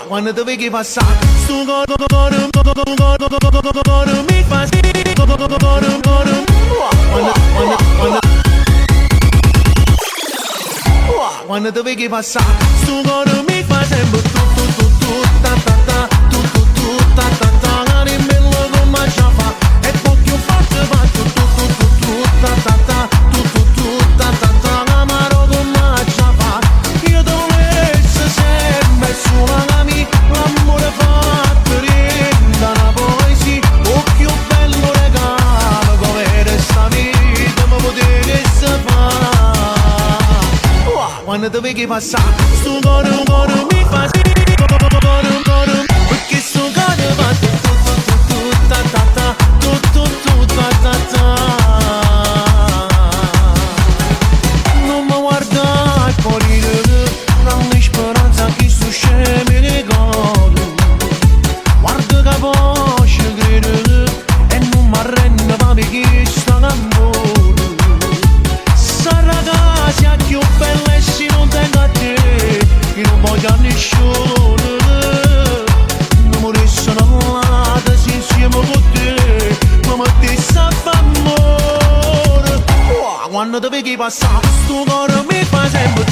Quando ti vedi passare, sto coro mi fa quando ti vedi passare, sto coro mi fa sempre tu ta ta ta, tu ta ta ta, rimbello come già fa, e poi più forte va tu ta ta ta, tu ta ta ta, amaro come già fa, io dovessi sempre sulla mia, l'amore fatto rinda una poesia, o più bello regalo come resta vita mi potessi fare. Quando ti vedi passare, sto coro mi fa perché sto coro va tu ta ta ta, tu ta ta ta. Non mi guardare fuori dammi speranza che sto scemo e ricordo. Guarda che voce credo e non mi arrendo perché sto l'amore. Sta ragazza più bella e se non tengo a te, io non voglio a nessuno. Non mi restano all'altro se insieme con te, ma mi mettessi a fare amore. Quando ti vedi passare, sto cuore mi fa sempre